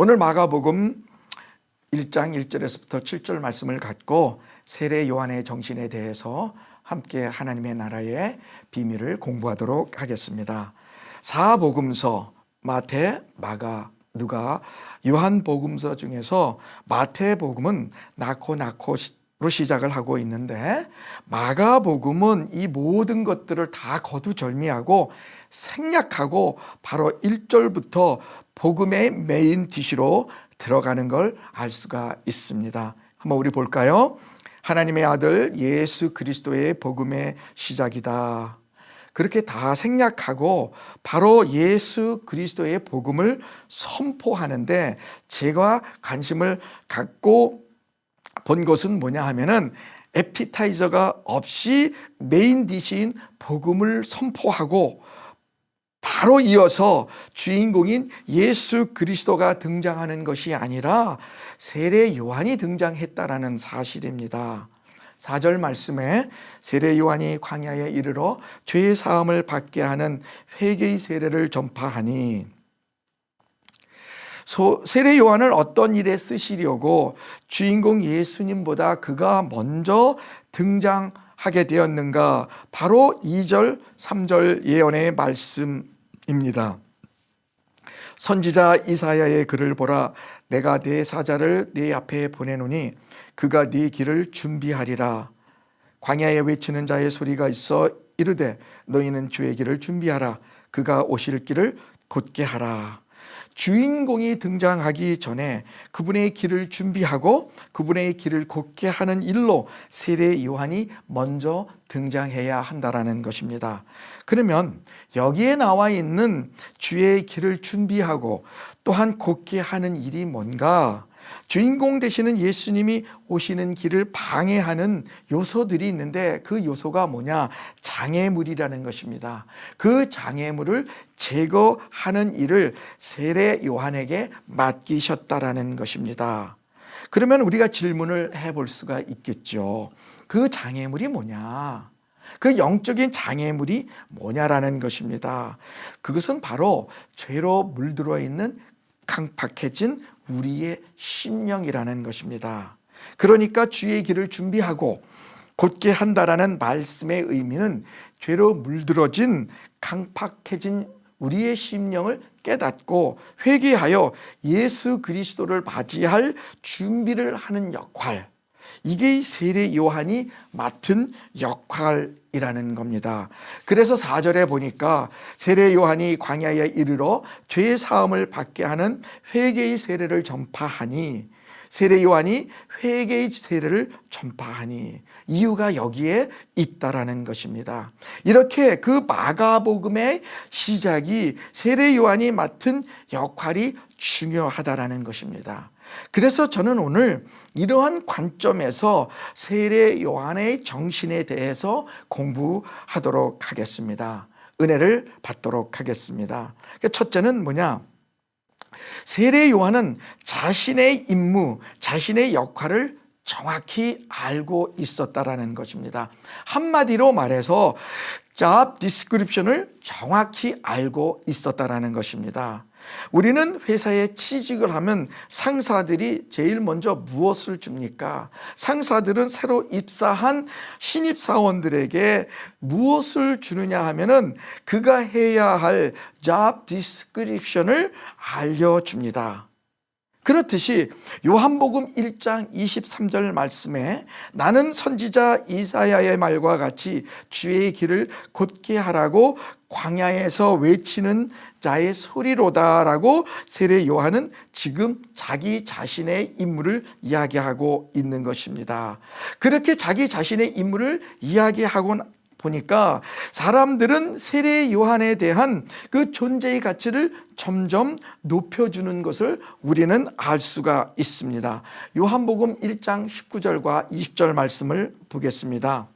오늘 마가복음 1장 1절에서부터 7절 말씀을 갖고 세례 요한의 정신에 대해서 함께 하나님의 나라의 비밀을 공부하도록 하겠습니다. 사복음서 마태, 마가, 누가, 요한복음서 중에서 마태복음은 나코로 시작을 하고 있는데 마가복음은 이 모든 것들을 다 거두절미하고 생략하고 바로 1절부터 복음의 메인 디시로 들어가는 걸 알 수가 있습니다. 한번 우리 볼까요? 하나님의 아들 예수 그리스도의 복음의 시작이다. 그렇게 다 생략하고 바로 예수 그리스도의 복음을 선포하는데 제가 관심을 갖고 본 것은 뭐냐 하면은 에피타이저가 없이 메인 디시인 복음을 선포하고 바로 이어서 주인공인 예수 그리스도가 등장하는 것이 아니라 세례 요한이 등장했다라는 사실입니다. 4절 말씀에 세례 요한이 광야에 이르러 죄 사함을 받게 하는 회개의 세례를 전파하니, 세례 요한을 어떤 일에 쓰시려고 주인공 예수님보다 그가 먼저 등장하게 되었는가? 바로 2절 3절 예언의 말씀입니다. 선지자 이사야의 글을 보라. 내가 내 사자를 네 앞에 보내노니 그가 네 길을 준비하리라. 광야에 외치는 자의 소리가 있어 이르되 너희는 주의 길을 준비하라. 그가 오실 길을 곧게 하라. 주인공이 등장하기 전에 그분의 길을 준비하고 그분의 길을 곧게 하는 일로 세례 요한이 먼저 등장해야 한다라는 것입니다. 그러면 여기에 나와 있는 주의 길을 준비하고 또한 곧게 하는 일이 뭔가? 주인공 되시는 예수님이 오시는 길을 방해하는 요소들이 있는데 그 요소가 뭐냐? 장애물이라는 것입니다. 그 장애물을 제거하는 일을 세례 요한에게 맡기셨다라는 것입니다. 그러면 우리가 질문을 해볼 수가 있겠죠. 그 장애물이 뭐냐? 그 영적인 장애물이 뭐냐라는 것입니다. 그것은 바로 죄로 물들어 있는 강팍해진 우리의 심령이라는 것입니다. 그러니까 주의 길을 준비하고 곧게 한다라는 말씀의 의미는 죄로 물들어진 강팍해진 우리의 심령을 깨닫고 회개하여 예수 그리스도를 맞이할 준비를 하는 역할, 이게 이 세례 요한이 맡은 역할이라는 겁니다. 그래서 4절에 보니까 세례 요한이 광야에 이르러 죄 사함을 받게 하는 회개의 세례를 전파하니, 세례 요한이 회개의 세례를 전파하니 이유가 여기에 있다라는 것입니다. 이렇게 그 마가복음의 시작이 세례 요한이 맡은 역할이 중요하다라는 것입니다. 그래서 저는 오늘 이러한 관점에서 세례 요한의 정신에 대해서 공부하도록 하겠습니다. 은혜를 받도록 하겠습니다. 첫째는 뭐냐? 세례 요한은 자신의 임무, 자신의 역할을 정확히 알고 있었다라는 것입니다. 한마디로 말해서 job description을 정확히 알고 있었다라는 것입니다. 우리는 회사에 취직을 하면 상사들이 제일 먼저 무엇을 줍니까? 상사들은 새로 입사한 신입사원들에게 무엇을 주느냐 하면은 그가 해야 할 job description을 알려줍니다. 그렇듯이 요한복음 1장 23절 말씀에 나는 선지자 이사야의 말과 같이 주의 길을 곧게 하라고 광야에서 외치는 자의 소리로다라고 세례 요한은 지금 자기 자신의 임무를 이야기하고 있는 것입니다. 그렇게 자기 자신의 임무를 이야기하고 보니까 사람들은 세례 요한에 대한 그 존재의 가치를 점점 높여주는 것을 우리는 알 수가 있습니다. 요한복음 1장 19절과 20절 말씀을 보겠습니다.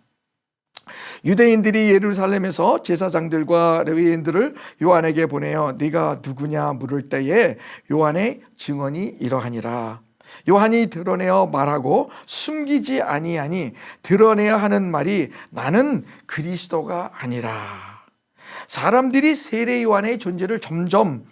유대인들이 예루살렘에서 제사장들과 레위인들을 요한에게 보내어 네가 누구냐 물을 때에 요한의 증언이 이러하니라. 요한이 드러내어 말하고 숨기지 아니하니 드러내야 하는 말이 나는 그리스도가 아니라. 사람들이 세례 요한의 존재를 점점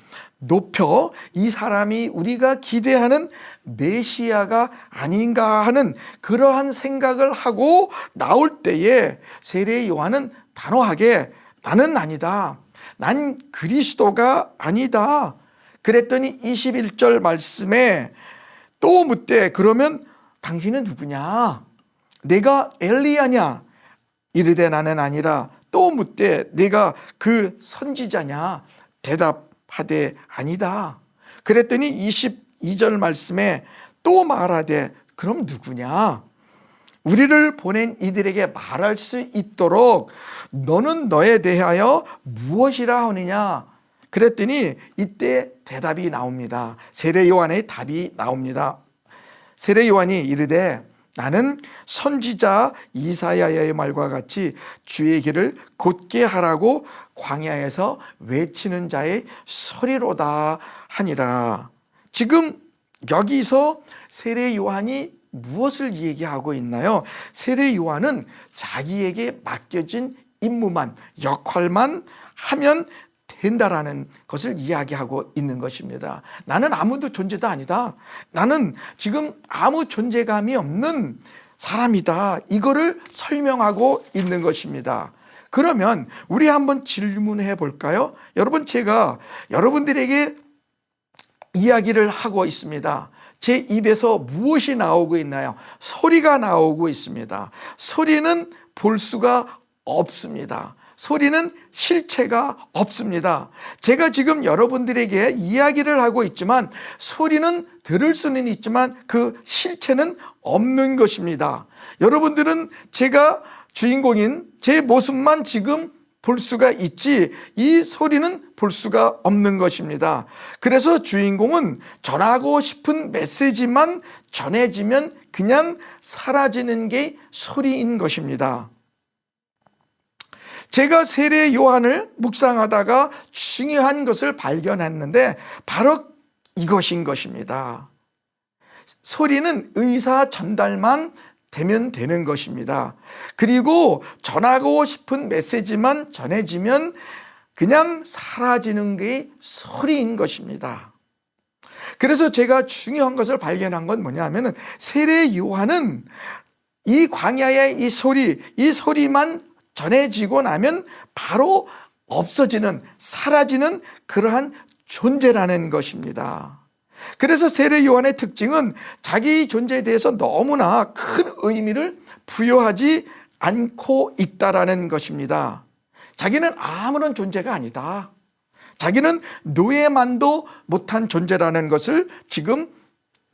높여 이 사람이 우리가 기대하는 메시아가 아닌가 하는 그러한 생각을 하고 나올 때에 세례 요한은 단호하게 나는 아니다. 난 그리스도가 아니다. 그랬더니 21절 말씀에 또 묻되 그러면 당신은 누구냐? 내가 엘리야냐? 이르되 나는 아니라. 또 묻되 내가 그 선지자냐? 대답하되 아니다. 그랬더니 22절 말씀에 또 말하되 그럼 누구냐? 우리를 보낸 이들에게 말할 수 있도록 너는 너에 대하여 무엇이라 하느냐? 그랬더니 이때 대답이 나옵니다. 세례 요한의 답이 나옵니다. 세례 요한이 이르되 나는 선지자 이사야의 말과 같이 주의 길을 곧게 하라고 광야에서 외치는 자의 소리로다 하니라. 지금 여기서 세례 요한이 무엇을 얘기하고 있나요? 세례 요한은 자기에게 맡겨진 임무만, 역할만 하면 된다라는 것을 이야기하고 있는 것입니다. 나는 아무도 존재도 아니다. 나는 지금 아무 존재감이 없는 사람이다. 이거를 설명하고 있는 것입니다. 그러면 우리 한번 질문해 볼까요? 여러분, 제가 여러분들에게 이야기를 하고 있습니다. 제 입에서 무엇이 나오고 있나요? 소리가 나오고 있습니다. 소리는 볼 수가 없습니다. 소리는 실체가 없습니다. 제가 지금 여러분들에게 이야기를 하고 있지만 소리는 들을 수는 있지만 그 실체는 없는 것입니다. 여러분들은 제가 주인공인 제 모습만 지금 볼 수가 있지 이 소리는 볼 수가 없는 것입니다. 그래서 주인공은 전하고 싶은 메시지만 전해지면 그냥 사라지는 게 소리인 것입니다. 제가 세례 요한을 묵상하다가 중요한 것을 발견했는데 바로 이것인 것입니다. 소리는 의사 전달만 되면 되는 것입니다. 그리고 전하고 싶은 메시지만 전해지면 그냥 사라지는 게 소리인 것입니다. 그래서 제가 중요한 것을 발견한 건 뭐냐면은 세례 요한은 이 광야의 이 소리만 전해지고 나면 바로 없어지는, 사라지는 그러한 존재라는 것입니다. 그래서 세례 요한의 특징은 자기 존재에 대해서 너무나 큰 의미를 부여하지 않고 있다라는 것입니다. 자기는 아무런 존재가 아니다. 자기는 노예만도 못한 존재라는 것을 지금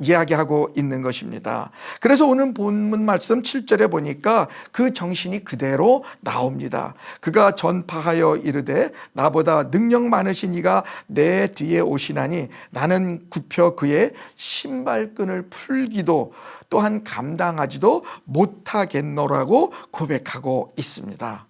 이야기하고 있는 것입니다. 그래서 오늘 본문 말씀 7절에 보니까 그 정신이 그대로 나옵니다. 그가 전파하여 이르되 나보다 능력 많으신 이가 내 뒤에 오시나니 나는 굽혀 그의 신발끈을 풀기도 또한 감당하지도 못하겠노라고 고백하고 있습니다.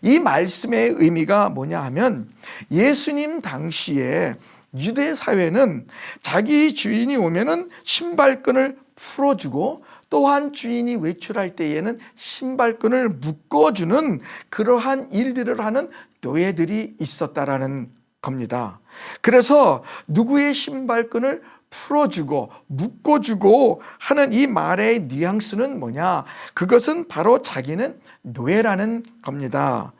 이 말씀의 의미가 뭐냐 하면 예수님 당시에 유대 사회는 자기 주인이 오면은 신발끈을 풀어주고 또한 주인이 외출할 때에는 신발끈을 묶어주는 그러한 일들을 하는 노예들이 있었다라는 겁니다. 그래서 누구의 신발끈을 풀어주고 묶어주고 하는 이 말의 뉘앙스는 뭐냐? 그것은 바로 자기는 노예라는 겁니다.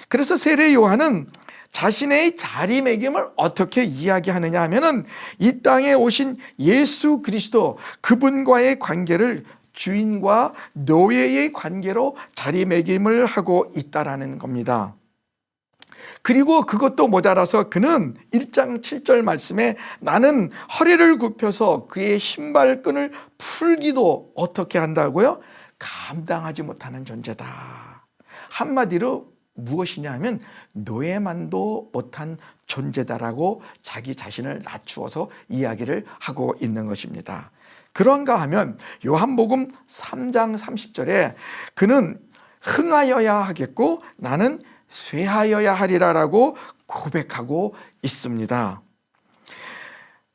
그래서 세례 요한은 자신의 자리매김을 어떻게 이야기하느냐 하면은 이 땅에 오신 예수 그리스도 그분과의 관계를 주인과 노예의 관계로 자리매김을 하고 있다라는 겁니다. 그리고 그것도 모자라서 그는 1장 7절 말씀에 나는 허리를 굽혀서 그의 신발끈을 풀기도 어떻게 한다고요? 감당하지 못하는 존재다. 한마디로 무엇이냐 하면 노예만도 못한 존재다라고 자기 자신을 낮추어서 이야기를 하고 있는 것입니다. 그런가 하면 요한복음 3장 30절에 그는 흥하여야 하겠고 나는 쇠하여야 하리라라고 고백하고 있습니다.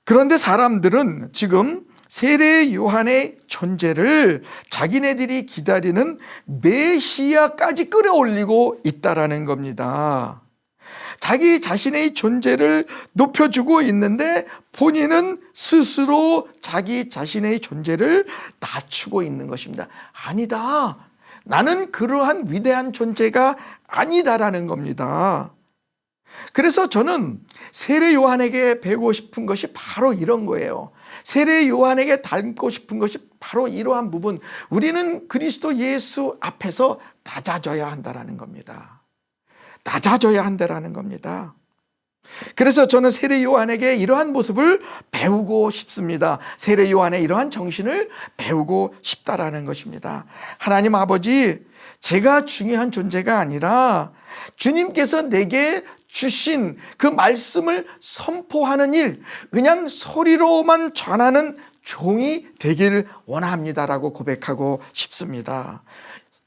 그런데 사람들은 지금 세례 요한의 존재를 자기네들이 기다리는 메시아까지 끌어올리고 있다라는 겁니다. 자기 자신의 존재를 높여주고 있는데 본인은 스스로 자기 자신의 존재를 낮추고 있는 것입니다. 아니다. 나는 그러한 위대한 존재가 아니다라는 겁니다. 그래서 저는 세례 요한에게 배우고 싶은 것이 바로 이런 거예요. 세례 요한에게 닮고 싶은 것이 바로 이러한 부분. 우리는 그리스도 예수 앞에서 낮아져야 한다라는 겁니다. 낮아져야 한다라는 겁니다. 그래서 저는 세례 요한에게 이러한 모습을 배우고 싶습니다. 세례 요한의 이러한 정신을 배우고 싶다라는 것입니다. 하나님 아버지, 제가 중요한 존재가 아니라 주님께서 내게 주신 그 말씀을 선포하는 일, 그냥 소리로만 전하는 종이 되길 원합니다라고 고백하고 싶습니다.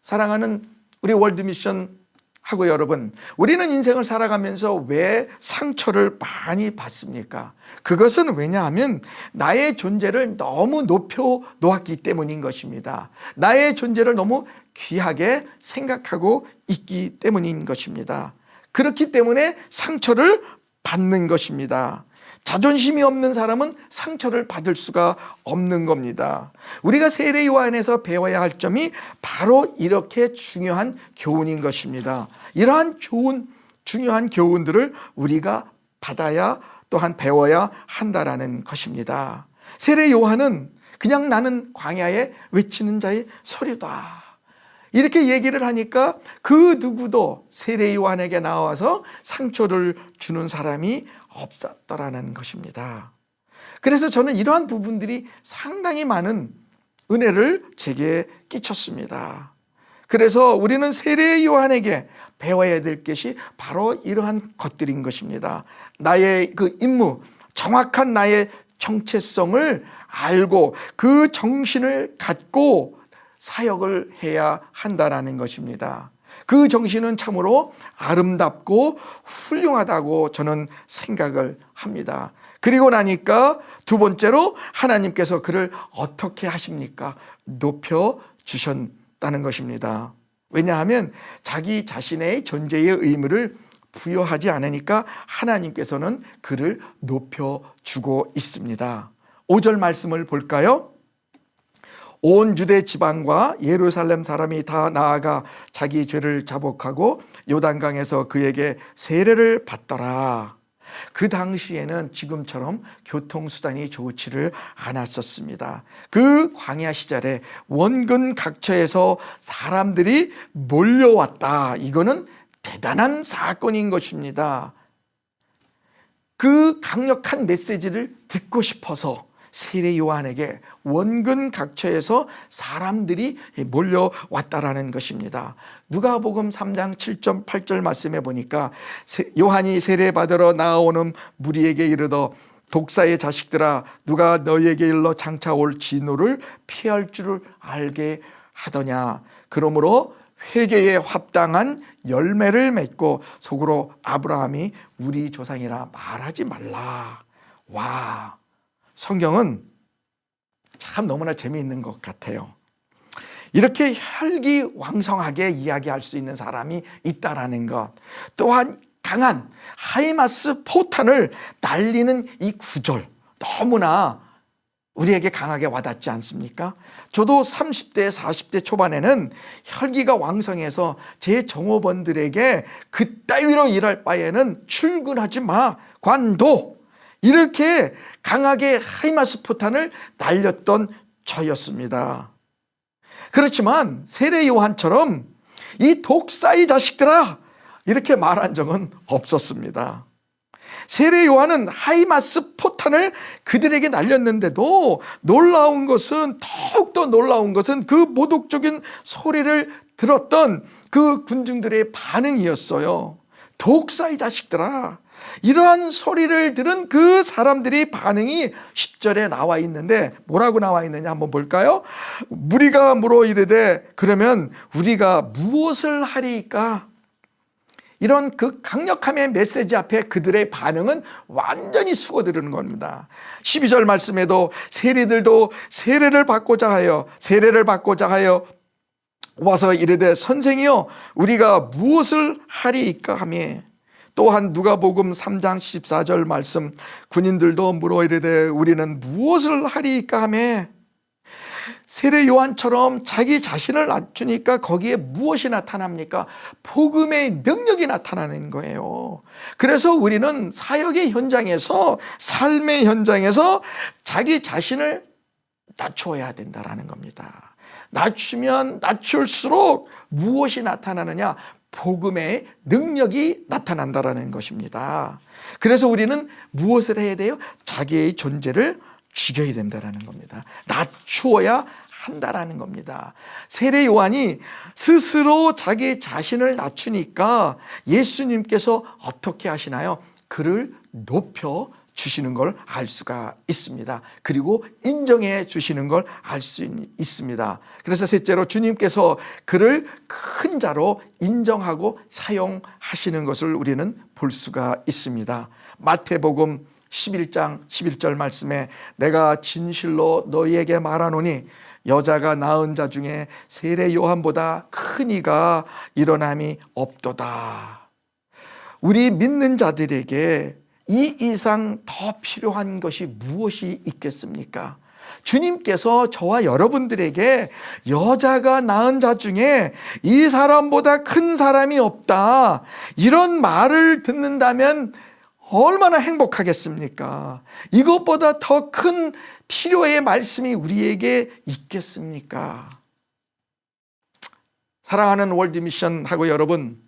사랑하는 우리 월드미션 하고 여러분, 우리는 인생을 살아가면서 왜 상처를 많이 받습니까? 그것은 왜냐하면 나의 존재를 너무 높여 놓았기 때문인 것입니다. 나의 존재를 너무 귀하게 생각하고 있기 때문인 것입니다. 그렇기 때문에 상처를 받는 것입니다. 자존심이 없는 사람은 상처를 받을 수가 없는 겁니다. 우리가 세례 요한에서 배워야 할 점이 바로 이렇게 중요한 교훈인 것입니다. 이러한 중요한 교훈들을 우리가 받아야 또한 배워야 한다라는 것입니다. 세례 요한은 그냥 나는 광야에 외치는 자의 소리다, 이렇게 얘기를 하니까 그 누구도 세례 요한에게 나와서 상처를 주는 사람이 없었더라는 것입니다. 그래서 저는 이러한 부분들이 상당히 많은 은혜를 제게 끼쳤습니다. 그래서 우리는 세례 요한에게 배워야 될 것이 바로 이러한 것들인 것입니다. 나의 그 임무, 정확한 나의 정체성을 알고 그 정신을 갖고 사역을 해야 한다라는 것입니다. 그 정신은 참으로 아름답고 훌륭하다고 저는 생각을 합니다. 그리고 나니까 두 번째로 하나님께서 그를 어떻게 하십니까? 높여 주셨다는 것입니다. 왜냐하면 자기 자신의 존재의 의무를 부여하지 않으니까 하나님께서는 그를 높여주고 있습니다. 5절 말씀을 볼까요? 온 유대 지방과 예루살렘 사람이 다 나아가 자기 죄를 자복하고 요단강에서 그에게 세례를 받더라. 그 당시에는 지금처럼 교통수단이 좋지를 않았었습니다. 그 광야 시절에 원근 각처에서 사람들이 몰려왔다. 이거는 대단한 사건인 것입니다. 그 강력한 메시지를 듣고 싶어서 세례 요한에게 원근 각처에서 사람들이 몰려왔다라는 것입니다. 누가복음 3장 7절 8절 말씀에 보니까 요한이 세례받으러 나오는 무리에게 이르더 독사의 자식들아, 누가 너희에게 일러 장차 올 진노를 피할 줄을 알게 하더냐. 그러므로 회개에 합당한 열매를 맺고 속으로 아브라함이 우리 조상이라 말하지 말라. 와, 성경은 참 너무나 재미있는 것 같아요. 이렇게 혈기왕성하게 이야기할 수 있는 사람이 있다라는 것, 또한 강한 하이마스 포탄을 날리는 이 구절, 너무나 우리에게 강하게 와닿지 않습니까? 저도 30대 40대 초반에는 혈기가 왕성해서 제 종업원들에게 그따위로 일할 바에는 출근하지 마, 관둬, 이렇게 강하게 하이마스 포탄을 날렸던 저였습니다. 그렇지만 세례 요한처럼 이 독사의 자식들아, 이렇게 말한 적은 없었습니다. 세례 요한은 하이마스 포탄을 그들에게 날렸는데도 더욱더 놀라운 것은 그 모독적인 소리를 들었던 그 군중들의 반응이었어요. 독사의 자식들아, 이러한 소리를 들은 그 사람들이 반응이 10절에 나와 있는데 뭐라고 나와 있느냐 한번 볼까요? 무리가 물어 이르되 그러면 우리가 무엇을 하리까? 이런 그 강력함의 메시지 앞에 그들의 반응은 완전히 수그러드는 겁니다. 12절 말씀에도 세리들도 세례를 받고자 하여 와서 이르되 선생이여 우리가 무엇을 하리이까 하며 또한 누가복음 3장 14절 말씀, 군인들도 물어 이르되 우리는 무엇을 하리이까 하매, 세례 요한처럼 자기 자신을 낮추니까 거기에 무엇이 나타납니까? 복음의 능력이 나타나는 거예요. 그래서 우리는 사역의 현장에서, 삶의 현장에서 자기 자신을 낮추어야 된다라는 겁니다. 낮추면 낮출수록 무엇이 나타나느냐? 복음의 능력이 나타난다라는 것입니다. 그래서 우리는 무엇을 해야 돼요? 자기의 존재를 죽여야 된다라는 겁니다. 낮추어야 한다라는 겁니다. 세례 요한이 스스로 자기 자신을 낮추니까 예수님께서 어떻게 하시나요? 그를 높여 주시는 걸 알 수가 있습니다. 그리고 인정해 주시는 걸 알 수 있습니다. 그래서 셋째로 주님께서 그를 큰 자로 인정하고 사용하시는 것을 우리는 볼 수가 있습니다. 마태복음 11장 11절 말씀에 내가 진실로 너희에게 말하노니 여자가 낳은 자 중에 세례 요한보다 큰 이가 일어남이 없도다. 우리 믿는 자들에게 이 이상 더 필요한 것이 무엇이 있겠습니까? 주님께서 저와 여러분들에게 여자가 낳은 자 중에 이 사람보다 큰 사람이 없다, 이런 말을 듣는다면 얼마나 행복하겠습니까? 이것보다 더 큰 필요의 말씀이 우리에게 있겠습니까? 사랑하는 월드미션하고 여러분,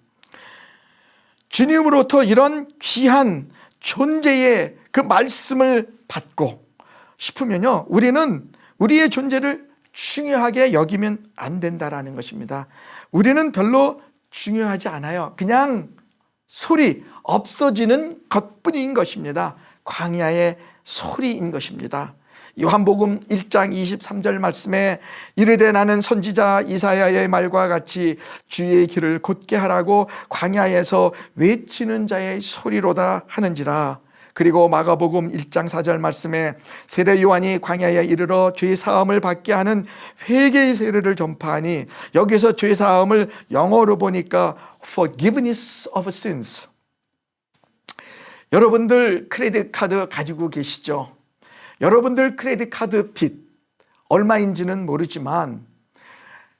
주님으로부터 이런 귀한 존재의 그 말씀을 받고 싶으면요, 우리는 우리의 존재를 중요하게 여기면 안 된다라는 것입니다. 우리는 별로 중요하지 않아요. 그냥 소리, 없어지는 것뿐인 것입니다. 광야의 소리인 것입니다. 요한복음 1장 23절 말씀에 이르되 나는 선지자 이사야의 말과 같이 주의 길을 곧게 하라고 광야에서 외치는 자의 소리로다 하는지라. 그리고 마가복음 1장 4절 말씀에 세례 요한이 광야에 이르러 죄 사함을 받게 하는 회개의 세례를 전파하니, 여기서 죄 사함을 영어로 보니까 forgiveness of sins. 여러분들 크레딧 카드 가지고 계시죠? 여러분들 크레딧 카드 빚 얼마인지는 모르지만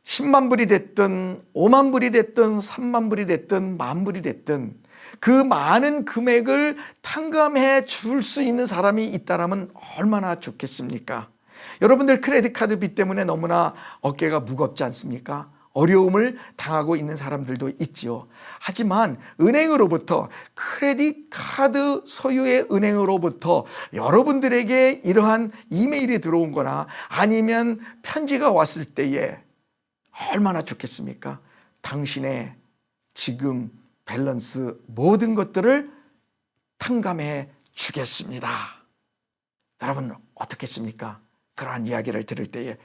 10만 불이 됐든 5만 불이 됐든 3만 불이 됐든 만 불이 됐든 그 많은 금액을 탕감해 줄 수 있는 사람이 있다면 얼마나 좋겠습니까? 여러분들 크레딧 카드 빚 때문에 너무나 어깨가 무겁지 않습니까? 어려움을 당하고 있는 사람들도 있지요. 하지만 은행으로부터, 크레딧 카드 소유의 은행으로부터 여러분들에게 이러한 이메일이 들어온 거나 아니면 편지가 왔을 때에 얼마나 좋겠습니까? 당신의 지금 밸런스 모든 것들을 탕감해 주겠습니다. 여러분 어떻겠습니까? 그러한 이야기를 들을 때에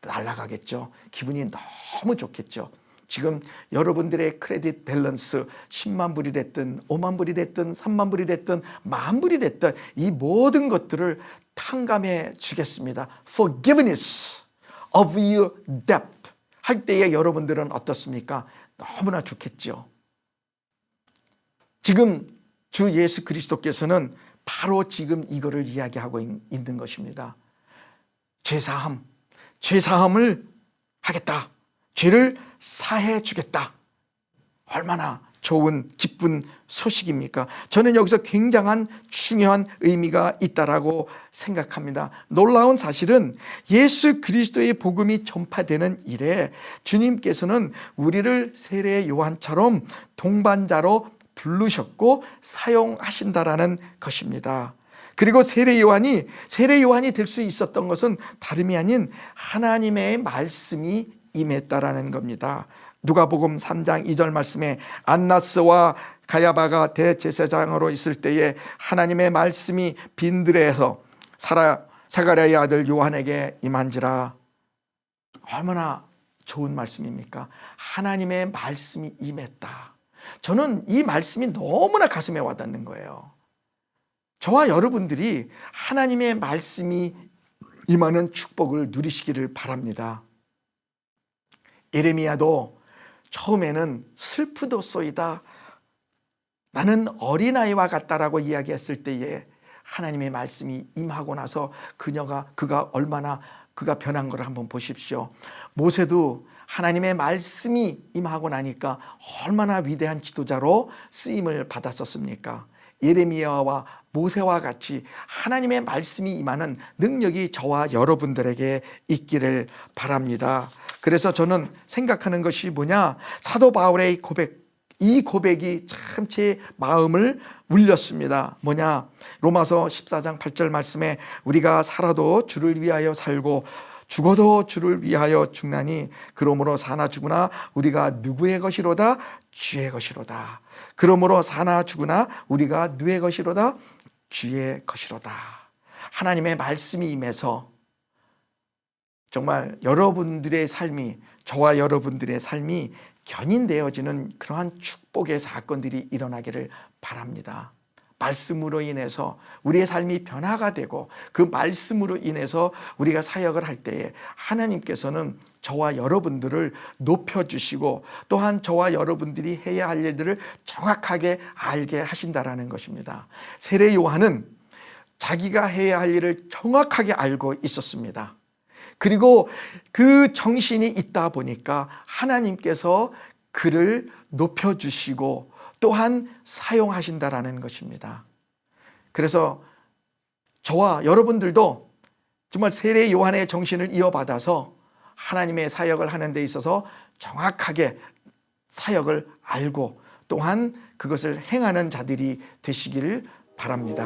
날아가겠죠. 기분이 너무 좋겠죠. 지금 여러분들의 크레딧 밸런스 10만 불이 됐든 5만 불이 됐든 3만 불이 됐든 만 불이 됐든 이 모든 것들을 탕감해 주겠습니다. Forgiveness of your debt 할 때에 여러분들은 어떻습니까? 너무나 좋겠죠. 지금 주 예수 그리스도께서는 바로 지금 이거를 이야기하고 있는 것입니다. 죄사함을 하겠다. 죄를 사해 주겠다. 얼마나 좋은 기쁜 소식입니까? 저는 여기서 굉장한 중요한 의미가 있다라고 생각합니다. 놀라운 사실은 예수 그리스도의 복음이 전파되는 일에 주님께서는 우리를 세례 요한처럼 동반자로 부르셨고 사용하신다라는 것입니다. 그리고 세례 요한이 될 수 있었던 것은 다름이 아닌 하나님의 말씀이 임했다라는 겁니다. 누가복음 3장 2절 말씀에 안나스와 가야바가 대제사장으로 있을 때에 하나님의 말씀이 빈들에서 사가랴의 아들 요한에게 임한지라. 얼마나 좋은 말씀입니까? 하나님의 말씀이 임했다. 저는 이 말씀이 너무나 가슴에 와닿는 거예요. 저와 여러분들이 하나님의 말씀이 임하는 축복을 누리시기를 바랍니다. 예레미야도 처음에는 슬프도소이다 나는 어린아이와 같다라고 이야기했을 때에 하나님의 말씀이 임하고 나서 그가 얼마나 그가 변한 것을 한번 보십시오. 모세도 하나님의 말씀이 임하고 나니까 얼마나 위대한 지도자로 쓰임을 받았었습니까? 예레미야와 모세와 같이 하나님의 말씀이 임하는 능력이 저와 여러분들에게 있기를 바랍니다. 그래서 저는 생각하는 것이 뭐냐? 사도 바울의 이 고백이 참 제 마음을 울렸습니다. 뭐냐? 로마서 14장 8절 말씀에 우리가 살아도 주를 위하여 살고 죽어도 주를 위하여 죽나니 그러므로 사나 죽으나 우리가 누구의 것이로다? 주의 것이로다. 그러므로 사나 죽으나 우리가 누구의 것이로다? 주의 것이로다. 하나님의 말씀이 임해서 정말 여러분들의 삶이, 저와 여러분들의 삶이 견인되어지는 그러한 축복의 사건들이 일어나기를 바랍니다. 말씀으로 인해서 우리의 삶이 변화가 되고 그 말씀으로 인해서 우리가 사역을 할 때에 하나님께서는 저와 여러분들을 높여주시고 또한 저와 여러분들이 해야 할 일들을 정확하게 알게 하신다라는 것입니다. 세례 요한은 자기가 해야 할 일을 정확하게 알고 있었습니다. 그리고 그 정신이 있다 보니까 하나님께서 그를 높여주시고 또한 사용하신다라는 것입니다. 그래서 저와 여러분들도 정말 세례 요한의 정신을 이어받아서 하나님의 사역을 하는 데 있어서 정확하게 사역을 알고 또한 그것을 행하는 자들이 되시기를 바랍니다.